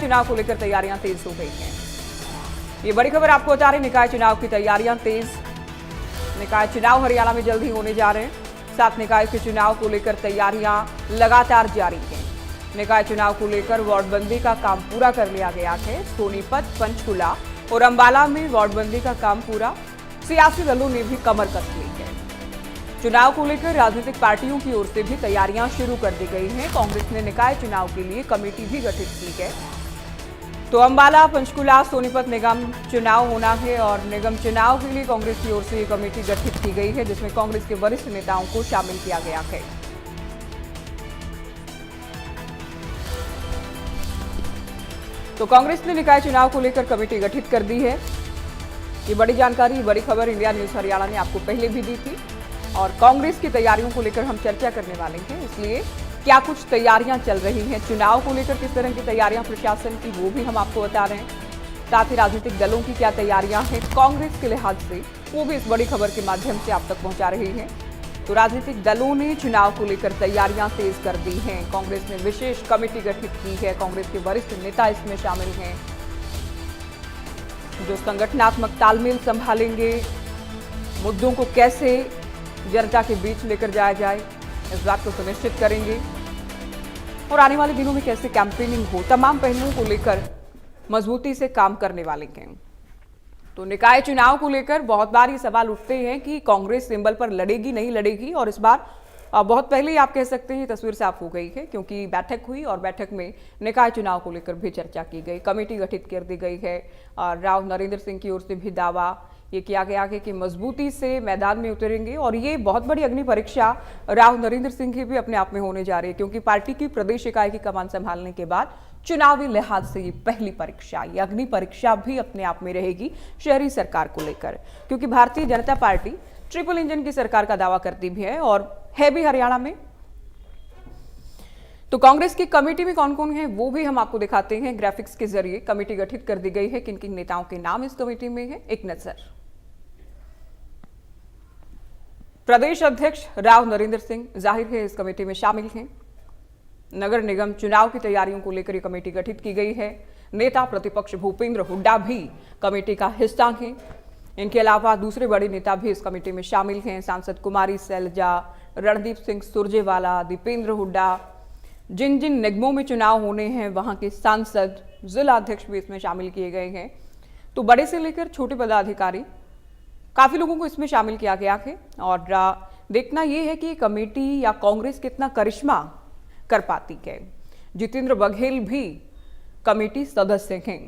चुनाव को लेकर तैयारियां तेज हो गई हैं। ये बड़ी खबर आपको बता रहे, निकाय चुनाव की तैयारियां तेज। निकाय चुनाव हरियाणा में जल्द ही होने जा रहे हैं। 7 निकाय के चुनाव को लेकर तैयारियां लगातार जारी हैं। निकाय चुनाव को लेकर वार्डबंदी का काम पूरा कर लिया गया है। सोनीपत, पंचकुला और अंबाला में वार्डबंदी का काम पूरा। सियासी दलों ने भी कमर कस ली है। चुनाव को लेकर राजनीतिक पार्टियों की ओर से भी तैयारियां शुरू कर दी गई हैं। कांग्रेस ने निकाय चुनाव के लिए कमेटी भी गठित की है। तो अंबाला, पंचकुला, सोनीपत निगम चुनाव होना है और निगम चुनाव के लिए कांग्रेस की ओर से ये कमेटी गठित की गई है, जिसमें कांग्रेस के वरिष्ठ नेताओं को शामिल किया गया है। तो कांग्रेस ने निकाय चुनाव को लेकर कमेटी गठित कर दी है। ये बड़ी जानकारी, बड़ी खबर इंडिया न्यूज हरियाणा ने आपको पहले भी दी थी और कांग्रेस की तैयारियों को लेकर हम चर्चा करने वाले हैं। इसलिए क्या कुछ तैयारियां चल रही हैं, चुनाव को लेकर किस तरह की तैयारियां प्रशासन की, वो भी हम आपको बता रहे हैं। साथ ही राजनीतिक दलों की क्या तैयारियां हैं कांग्रेस के लिहाज से, वो भी इस बड़ी खबर के माध्यम से आप तक पहुंचा रही हैं। तो राजनीतिक दलों ने चुनाव को लेकर तैयारियां तेज कर दी हैं। कांग्रेस ने विशेष कमेटी गठित की है। कांग्रेस के वरिष्ठ नेता इसमें शामिल हैं, जो संगठनात्मक तालमेल संभालेंगे, मुद्दों को कैसे जनता के बीच लेकर जाया जाए, इस बात को सुनिश्चित करेंगे और आने वाले दिनों में कैसे कैंपेनिंग हो, तमाम पहलुओं को लेकर मजबूती से काम करने वाले हैं। तो निकाय चुनाव को लेकर बहुत बार ये सवाल उठते हैं कि कांग्रेस सिंबल पर लड़ेगी नहीं लड़ेगी, और इस बार बहुत पहले ही आप कह सकते हैं तस्वीर साफ हो गई है, क्योंकि बैठक हुई और बैठक में निकाय चुनाव को लेकर भी चर्चा की गई, कमेटी गठित कर दी गई है। और राव नरेंद्र सिंह की ओर से भी दावा ये किया गया है कि मजबूती से मैदान में उतरेंगे और ये बहुत बड़ी अग्नि परीक्षा राव नरेंद्र सिंह की भी अपने आप में होने जा रही है, क्योंकि पार्टी की प्रदेश इकाई की कमान संभालने के बाद चुनावी लिहाज से ये पहली परीक्षा, ये अग्नि परीक्षा भी अपने आप में रहेगी शहरी सरकार को लेकर, क्योंकि Bharatiya Janata party triple engine की सरकार का दावा करती भी है और है भी हरियाणा में। तो कांग्रेस की कमेटी में कौन कौन है वो भी हम आपको दिखाते हैं। ग्राफिक्स के जरिए कमेटी गठित कर दी गई है, किन किन नेताओं के नाम इस कमेटी में है, एक नजर। प्रदेश अध्यक्ष राव नरेंद्र सिंह जाहिर है इस कमेटी में शामिल हैं। नगर निगम चुनाव की तैयारियों को लेकर यह कमेटी गठित की गई है। नेता प्रतिपक्ष भूपेंद्र हुड्डा भी कमेटी का हिस्सा हैं। इनके अलावा दूसरे बड़े नेता भी इस कमेटी में शामिल हैं। सांसद कुमारी सैलजा, रणदीप सिंह सुरजेवाला, दीपेंद्र हुड्डा, जिन जिन निगमों में चुनाव होने हैं वहां के सांसद, जिला अध्यक्ष भी इसमें शामिल किए गए हैं। तो बड़े से लेकर छोटे पदाधिकारी काफी लोगों को इसमें शामिल किया गया है और देखना यह है कि कमेटी या कांग्रेस कितना करिश्मा कर पाती है। जितेंद्र बघेल भी कमेटी सदस्य हैं।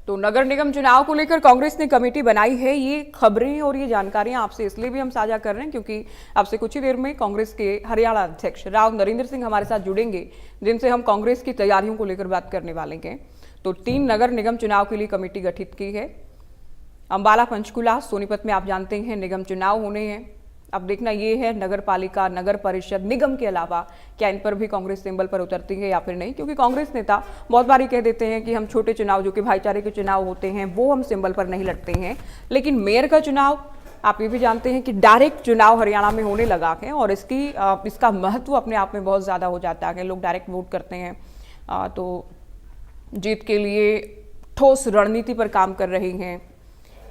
तो नगर निगम चुनाव को लेकर कांग्रेस ने कमेटी बनाई है। ये खबरें और ये जानकारियां आपसे इसलिए भी हम साझा कर रहे हैं क्योंकि आपसे कुछ ही देर में कांग्रेस के हरियाणा अध्यक्ष राव नरेंद्र सिंह हमारे साथ जुड़ेंगे, जिनसे हम कांग्रेस की तैयारियों को लेकर बात करने वाले हैं। तो 3 नगर निगम चुनाव के लिए कमेटी गठित की है। अंबाला, पंचकुला, सोनीपत में आप जानते हैं निगम चुनाव होने हैं। अब देखना यह है नगर पालिका, नगर परिषद, निगम के अलावा क्या इन पर भी कांग्रेस सिंबल पर उतरती है या फिर नहीं, क्योंकि कांग्रेस नेता बहुत बार कह देते हैं कि हम छोटे चुनाव जो कि भाईचारे के चुनाव होते हैं वो हम सिंबल पर नहीं लड़ते हैं। लेकिन मेयर का चुनाव आप ये भी जानते हैं कि डायरेक्ट चुनाव हरियाणा में होने लगा है और इसका महत्व अपने आप में बहुत ज़्यादा हो जाता है। लोग डायरेक्ट वोट करते हैं, तो जीत के लिए ठोस रणनीति पर काम कर रही हैं।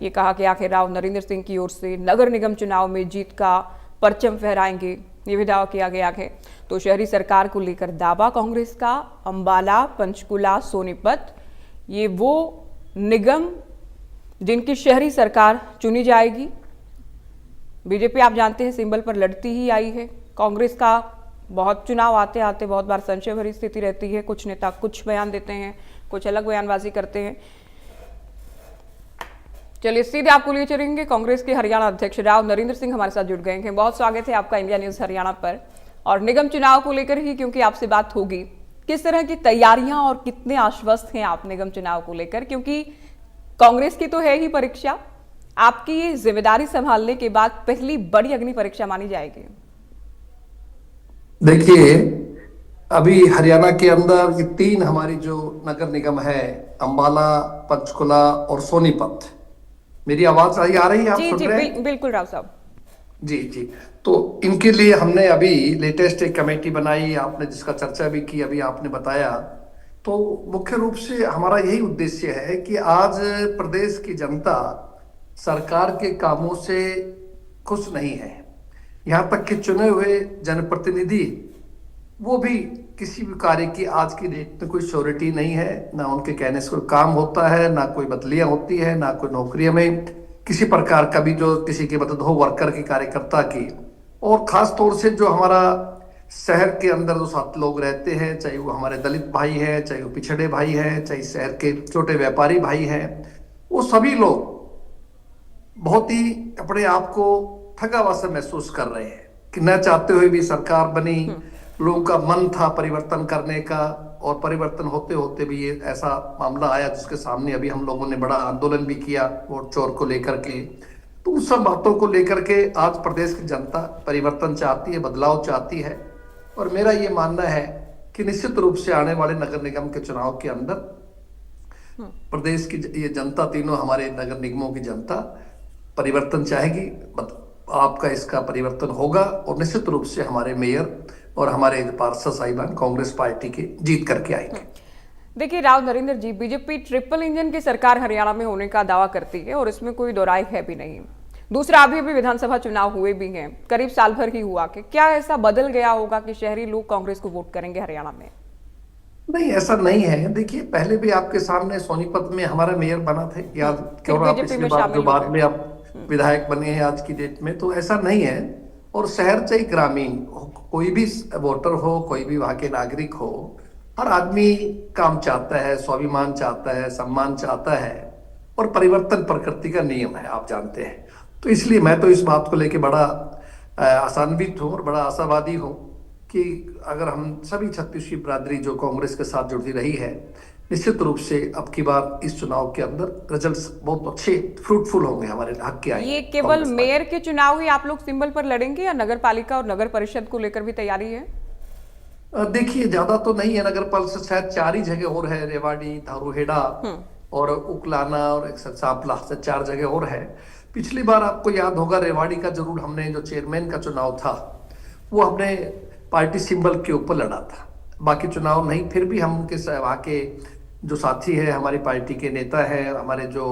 ये कहा गया कि राव नरेंद्र सिंह की ओर से नगर निगम चुनाव में जीत का परचम फहराएंगे, ये भी दावा किया गया है। तो शहरी सरकार को लेकर दावा कांग्रेस का, अंबाला, पंचकुला, सोनीपत, ये वो निगम जिनकी शहरी सरकार चुनी जाएगी। बीजेपी आप जानते हैं सिंबल पर लड़ती ही आई है। कांग्रेस का बहुत चुनाव आते आते बहुत बार संशय भरी स्थिति रहती है। कुछ नेता कुछ बयान देते हैं, कुछ अलग बयानबाजी करते हैं। चलिए सीधे आपको लिए चलेंगे। कांग्रेस के हरियाणा अध्यक्ष राव नरेंद्र सिंह हमारे साथ जुड़ गए हैं। बहुत स्वागत है आपका इंडिया न्यूज हरियाणा पर। और निगम चुनाव को लेकर ही क्योंकि आपसे बात होगी, किस तरह की तैयारियां और कितने आश्वस्त हैं आप निगम चुनाव को लेकर, क्योंकि कांग्रेस की तो है ही परीक्षा, आपकी ये जिम्मेदारी संभालने के बाद पहली बड़ी अग्नि परीक्षा मानी जाएगी। देखिए, अभी हरियाणा के अंदर 3 हमारी जो नगर निगम है, अंबाला, पंचकुला और सोनीपत। मेरी आवाज आ रही है? आप सुन रहे हैं? बिल्कुल राव साहब। जी जी। तो इनके लिए हमने अभी लेटेस्ट एक कमेटी बनाई, आपने जिसका चर्चा भी की, अभी आपने बताया। तो मुख्य रूप से हमारा यही उद्देश्य है कि आज प्रदेश की जनता सरकार के कामों से खुश नहीं है। यहाँ तक कि चुने हुए जनप्रतिनिधि वो भी किसी भी कार्य की आज की डेट में कोई श्योरिटी नहीं है, ना उनके कहने से कोई काम होता है, ना कोई बदलियां होती है, ना कोई नौकरियों में किसी प्रकार का भी जो किसी की मदद हो वर्कर की, कार्यकर्ता की। और खास तौर से जो हमारा शहर के अंदर जो 7 लोग रहते हैं, चाहे वो हमारे दलित भाई हैं, चाहे वो पिछड़े भाई हैं, चाहे शहर के छोटे व्यापारी भाई हैं, वो सभी लोग बहुत ही अपने आप को ठगा हुआ सा महसूस कर रहे हैं कि न चाहते हुए भी सरकार बनी। लोगों का मन था परिवर्तन करने का, और परिवर्तन होते होते भी ये ऐसा मामला आया जिसके सामने अभी हम लोगों ने बड़ा आंदोलन भी किया वोट चोर को लेकर के। तो उन सब बातों को लेकर के आज प्रदेश की जनता परिवर्तन चाहती है, बदलाव चाहती है। और मेरा ये मानना है कि निश्चित रूप से आने वाले नगर निगम के चुनाव के अंदर प्रदेश की ये जनता, तीनों हमारे नगर निगमों की जनता परिवर्तन चाहेगी। आपका इसका परिवर्तन होगा और निश्चित रूप से हमारे मेयर और हमारे पार्षद साहिबान कांग्रेस पार्टी के जीत करके आएंगे। देखिए राव नरेंद्र जी, बीजेपी ट्रिपल इंजन की सरकार हरियाणा में होने का दावा करती है और इसमें कोई दोराई है भी नहीं। दूसरा, अभी भी विधानसभा चुनाव हुए भी हैं, करीब साल भर ही हुआ कि क्या ऐसा बदल गया होगा कि शहरी लोग कांग्रेस को वोट करेंगे हरियाणा में? नहीं, ऐसा नहीं है। देखिए, पहले भी आपके सामने सोनीपत में हमारा मेयर बना थे, याद क्यों ना, पिछली बार जो बाद में आप विधायक बने हैं आज की डेट में, तो ऐसा नहीं है। और शहर चाहे ग्रामीण, कोई भी वोटर हो, कोई भी वहां के नागरिक हो, हर आदमी काम चाहता है, स्वाभिमान चाहता है, सम्मान चाहता है, और परिवर्तन प्रकृति का नियम है, आप जानते हैं। तो इसलिए मैं तो इस बात को लेके बड़ा आशान्वित हूँ और बड़ा आशावादी हूँ कि अगर हम सभी छत्तीसगढ़ी बिरादरी जो कांग्रेस के साथ जुड़ी रही है, निश्चित रूप से अब की बार इस चुनाव के अंदर रिजल्ट्स बहुत अच्छे फ्रूटफुल होंगे, हमारे हक के आएंगे। ये केवल मेयर के चुनाव ही आप लोग सिंबल पर लड़ेंगे या नगर पालिका और नगर परिषद को लेकर भी तैयारी है? देखिए, ज्यादा तो नहीं है। नगर पालिका शायद 4 ही जगह और है, रेवाड़ी, धारूहेड़ा और उकलाना और एक सांपला से 4 जगह और है। पिछली बार आपको याद होगा रेवाड़ी का जरूर हमने जो चेयरमैन का चुनाव था वो हमने पार्टी सिंबल के ऊपर लड़ा था, बाकी चुनाव नहीं। फिर भी हम उनके वहाँ के जो साथी है, हमारी पार्टी के नेता है, हमारे जो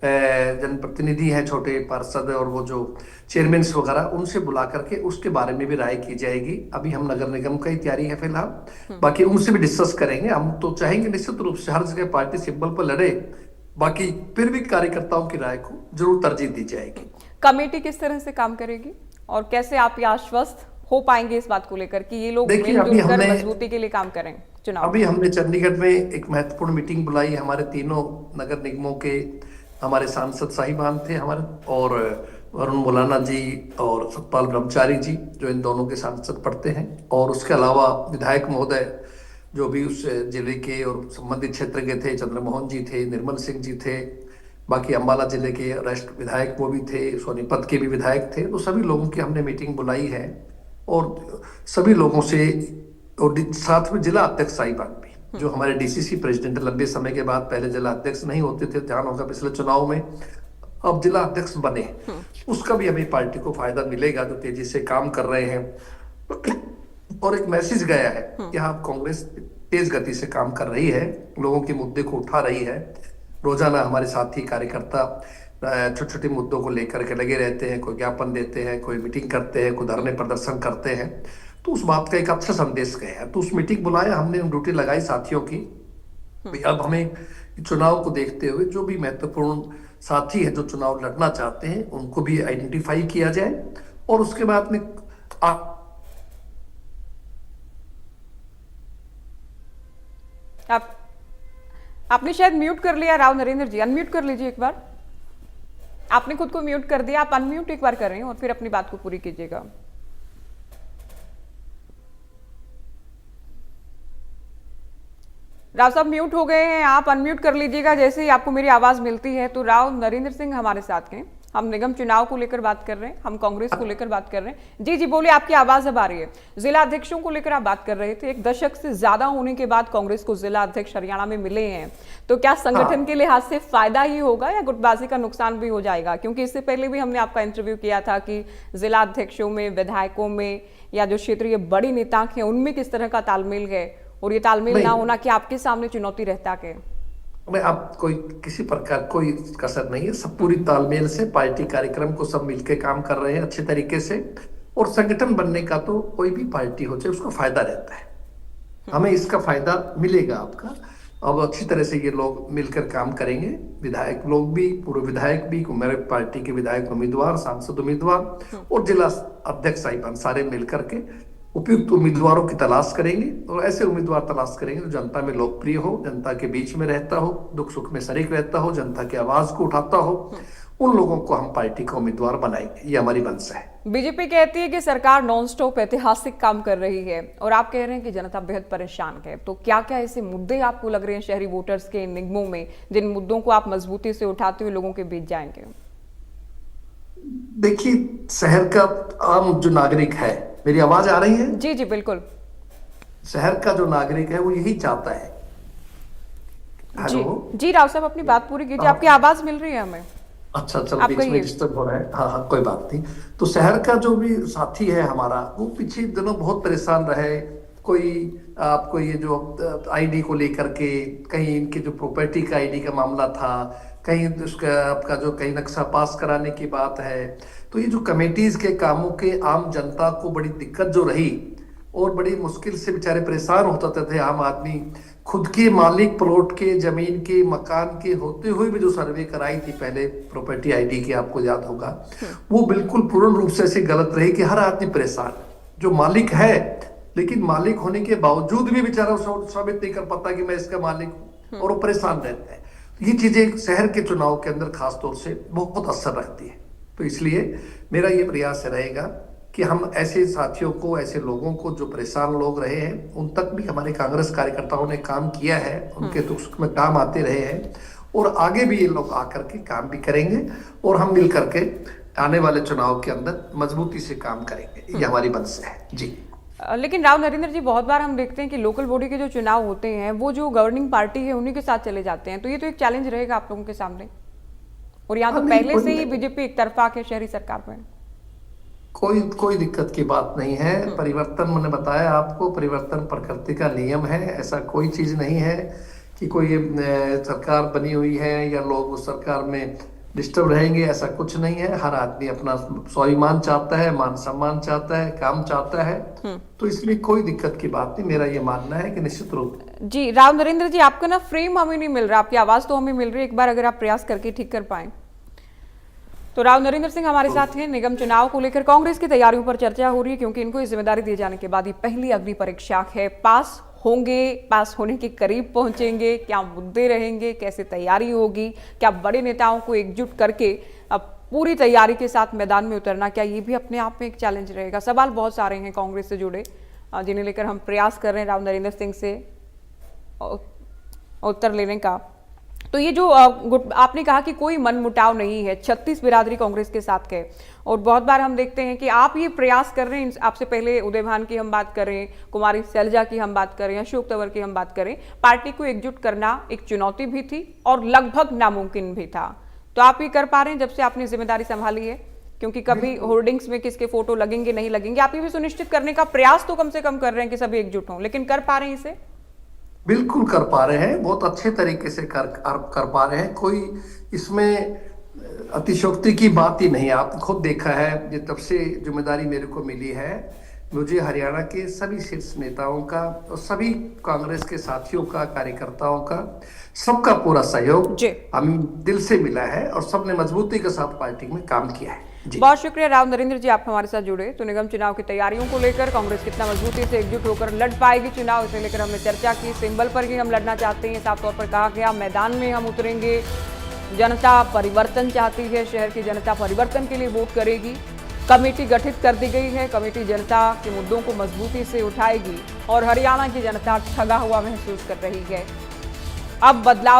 जनप्रतिनिधि हैं, छोटे पार्षद और वो जो चेयरमैन वगैरह, उनसे बुला करके उसके बारे में भी राय की जाएगी। अभी हम नगर निगम का ही तैयारी है फिलहाल, बाकी उनसे भी डिस्कस करेंगे। हम तो चाहेंगे निश्चित रूप से हर जगह पार्टी सिंबल पर लड़े, बाकी फिर भी कार्यकर्ताओं की राय को जरूर तरजीह दी जाएगी। कमेटी किस तरह से काम करेगी और कैसे आप ये आश्वस्त हो पाएंगे इस बात को लेकर कि ये लोग मिलजुल कर मजबूती के लिए काम करें चुनाव? अभी हमने चंडीगढ़ में एक महत्वपूर्ण मीटिंग बुलाई, हमारे तीनों नगर निगमों के हमारे सांसद साहिबान थे हमारे, और वरुण मौलाना जी और सतपाल ब्रह्मचारी जी जो इन दोनों के सांसद पढ़ते हैं, और उसके अलावा विधायक महोदय जो भी उस जिले के और संबंधित क्षेत्र के थे, चंद्रमोहन जी थे, निर्मल सिंह जी थे, बाकी अम्बाला जिले के राष्ट्र विधायक वो भी थे, सोनीपत के भी विधायक थे। तो सभी लोगों की हमने मीटिंग बुलाई है और सभी लोगों से, और साथ में जिला अध्यक्ष साहिबान भी जो हमारे डीसीसी प्रेसिडेंट लंबे समय के बाद, पहले जिला अध्यक्ष नहीं होते थे, ध्यान होगा पिछले चुनाव में, अब जिला अध्यक्ष बने, उसका भी हमें पार्टी को फायदा मिलेगा जो तेजी से काम कर रहे हैं। और एक मैसेज गया है कि हाँ, कांग्रेस तेज गति से काम कर रही है, लोगों के मुद्दे को उठा रही है। रोजाना हमारे साथी कार्यकर्ता छोटे छोटे मुद्दों को लेकर के लगे रहते हैं, कोई ज्ञापन देते हैं, कोई मीटिंग करते हैं, कोई धरने प्रदर्शन करते हैं। तो उस बात का एक अच्छा संदेश गया है, तो उस मीटिंग बुलाया हमने, ड्यूटी लगाई साथियों की। अब हमें चुनाव को देखते हुए जो भी महत्वपूर्ण साथी है जो चुनाव लड़ना चाहते हैं उनको भी आइडेंटिफाई किया जाए, और उसके बाद में आपने शायद म्यूट कर लिया राव नरेंद्र जी, अनम्यूट कर लीजिए एक बार। आपने खुद को म्यूट कर दिया, आप अनम्यूट एक बार करें और फिर अपनी बात को पूरी कीजिएगा। राव साहब म्यूट हो गए हैं, आप अनम्यूट कर लीजिएगा जैसे ही आपको मेरी आवाज मिलती है। तो राव नरेंद्र सिंह हमारे साथ हैं, हम निगम चुनाव को लेकर बात कर रहे हैं, हम कांग्रेस को लेकर बात कर रहे हैं। जी जी बोलिए, आपकी आवाज अब आ रही है। जिला अध्यक्षों को लेकर आप बात कर रहे थे, 1 दशक से ज्यादा होने के बाद कांग्रेस को जिला अध्यक्ष हरियाणा में मिले हैं, तो क्या संगठन के लिहाज से फायदा ही होगा या गुटबाजी का नुकसान भी हो जाएगा? क्योंकि इससे पहले भी हमने आपका इंटरव्यू किया था कि जिला अध्यक्षों में, विधायकों में या जो क्षेत्रीय बड़ी नेता हैं उनमें किस तरह का तालमेल है, और ये तालमेल नहीं। ना होना कि आपके सामने चुनौती रहता के? मैं अब कोई किसी प्रकार कोई कसर नहीं है, सब पूरी तालमेल से पार्टी कार्यक्रम को सब मिलकर काम कर रहे हैं अच्छे तरीके से। और संगठन बनने का तो कोई भी पार्टी हो चाहे उसका फायदा रहता है, हमें इसका फायदा मिलेगा आपका। अब अच्छी तरह से ये लोग मिलकर काम करेंगे, विधायक लोग भी, पूर्व विधायक भी, मेरे पार्टी के विधायक उम्मीदवार, सांसद उम्मीदवार और जिला अध्यक्ष साहिबान सारे मिलकर के उपयुक्त उम्मीदवारों की तलाश करेंगे और ऐसे उम्मीदवार तलाश करेंगे जो जनता में लोकप्रिय हो, जनता के बीच में रहता हो, दुख सुख में शरीक रहता हो, जनता की आवाज को उठाता हो। उन लोगों को हम पार्टी का उम्मीदवार बनाएंगे, ये हमारी मंशा है। बीजेपी कहती है कि सरकार नॉनस्टॉप ऐतिहासिक काम कर रही है और आप कह रहे हैं कि जनता बेहद परेशान है। तो क्या क्या ऐसे मुद्दे आपको लग रहे हैं शहरी वोटर्स के निगमों में, जिन मुद्दों को आप मजबूती से उठाते हुए लोगों के बीच जाएंगे? देखिए, शहर का आम जो नागरिक है, मेरी आवाज आ रही है? जी जी बिल्कुल। शहर का जो नागरिक है वो यही चाहता है। जी हेलो जी राव साहब, अपनी बात पूरी कीजिए, आपकी आवाज मिल रही है हमें। अच्छा, चल आप बीच में कहिए। डिस्टर्ब हो रहा है। हाँ हाँ, कोई बात नहीं। तो शहर का जो भी साथी है हमारा, वो पिछले दिनों बहुत परेशान रहे। कोई आपको ये जो आईडी को लेकर के, कहीं इनके जो प्रॉपर्टी का आईडी का मामला था, कहीं उसका आपका जो कहीं नक्शा पास कराने की बात है। तो ये जो कमेटीज के कामों के आम जनता को बड़ी दिक्कत जो रही और बड़ी मुश्किल से बेचारे परेशान होते थे आम आदमी, खुद के मालिक प्लॉट के, जमीन के, मकान के होते हुए भी जो सर्वे कराई थी पहले प्रॉपर्टी आईडी की, आपको याद होगा, वो बिल्कुल पूर्ण रूप से ऐसी गलत रही कि हर आदमी परेशान, जो मालिक है लेकिन मालिक होने के बावजूद भी बेचारा साबित नहीं कर पाता कि मैं इसका मालिक हूं, और वो परेशान रहता है। तो ये चीजें शहर के चुनाव के अंदर खास तौर से बहुत असर रखती है। तो इसलिए मेरा ये प्रयास रहेगा कि हम ऐसे साथियों को, ऐसे लोगों को जो परेशान लोग रहे हैं, उन तक भी हमारे कांग्रेस कार्यकर्ताओं ने काम किया है, उनके दुख सुख में काम आते रहे हैं और आगे भी ये लोग आकर के काम भी करेंगे और हम मिल करके आने वाले चुनाव के अंदर मजबूती से काम करेंगे। ये हमारी मंशा है जी। लेकिन राव नरेंद्र जी, बहुत बार हम देखते हैं कि लोकल बॉडी के जो चुनाव होते हैं वो जो गवर्निंग पार्टी है उन्हीं के साथ चले जाते हैं, तो ये तो एक चैलेंज रहेगा आप लोगों के सामने। और यहाँ तो पहले से ही बीजेपी एक तरफा के शहरी सरकार में कोई दिक्कत की बात नहीं है। परिवर्तन, मैंने बताया आपको, परिवर्तन प्रकृति का नियम है। ऐसा कोई चीज नहीं है कि कोई सरकार बनी हुई है या लोग उस सरकार में डिस्टर्ब रहेंगे, ऐसा कुछ नहीं है। हर आदमी अपना स्वाभिमान चाहता है, मान सम्मान चाहता है, काम चाहता है, तो इसलिए कोई दिक्कत की बात नहीं। मेरा ये मानना है कि निश्चित रूप जी। राव नरेंद्र जी, आपका ना फ्रेम हमें नहीं मिल रहा, आपकी आवाज तो हमें मिल रही है, एक बार अगर आप प्रयास करके ठीक कर पाए। तो राव नरेंद्र सिंह हमारे साथ हैं। निगम चुनाव को लेकर कांग्रेस की तैयारियों पर चर्चा हो रही है, क्योंकि इनको ये जिम्मेदारी दिए जाने के बाद ये पहली अग्नि परीक्षा है। पास होंगे, पास होने के करीब पहुंचेंगे, क्या मुद्दे रहेंगे, कैसे तैयारी होगी, क्या बड़े नेताओं को एकजुट करके अब पूरी तैयारी के साथ मैदान में उतरना, क्या ये भी अपने आप में एक चैलेंज रहेगा? सवाल बहुत सारे हैं कांग्रेस से जुड़े, जिन्हें लेकर हम प्रयास कर रहे हैं राव नरेंद्र सिंह से उत्तर लेने का। तो ये जो आपने कहा कि कोई मनमुटाव नहीं है, 36 बिरादरी कांग्रेस के साथ के, और बहुत बार हम देखते हैं कि आप ये प्रयास कर रहे हैं। आपसे पहले उदय भान की हम बात करें, कुमारी शैलजा की हम बात करें, अशोक तंवर की हम बात करें, पार्टी को एकजुट करना एक चुनौती भी थी और लगभग नामुमकिन भी था। तो आप ये कर पा रहे हैं जब से आपने जिम्मेदारी संभाली है? क्योंकि कभी होर्डिंग्स में किसके फोटो लगेंगे नहीं लगेंगे, आप ये भी सुनिश्चित करने का प्रयास तो कम से कम कर रहे हैं कि सभी एकजुट हों, लेकिन कर पा रहे हैं इसे? बिल्कुल कर पा रहे हैं, बहुत अच्छे तरीके से कर पा रहे हैं। कोई इसमें अतिशयोक्ति की बात ही नहीं। आपने खुद देखा है, ये तब से जिम्मेदारी मेरे को मिली है, मुझे हरियाणा के सभी शीर्ष नेताओं का और सभी कांग्रेस के साथियों का, कार्यकर्ताओं का, सबका पूरा सहयोग हम दिल से मिला है और सबने मजबूती के साथ पार्टी में काम किया है। बहुत शुक्रिया राव नरेंद्र जी, आप हमारे साथ जुड़े। तो निगम चुनाव की तैयारियों को लेकर कांग्रेस कितना मजबूती से एकजुट होकर लड़ पाएगी चुनाव, इसे लेकर हमने चर्चा की। सिंबल पर ही हम लड़ना चाहते हैं, साफ तौर पर कहा गया, मैदान में हम उतरेंगे। जनता परिवर्तन चाहती है, शहर की जनता परिवर्तन के लिए वोट करेगी। कमेटी गठित कर दी गई है, कमेटी जनता के मुद्दों को मजबूती से उठाएगी और हरियाणा की जनता ठगा हुआ महसूस कर रही है। अब बदलाव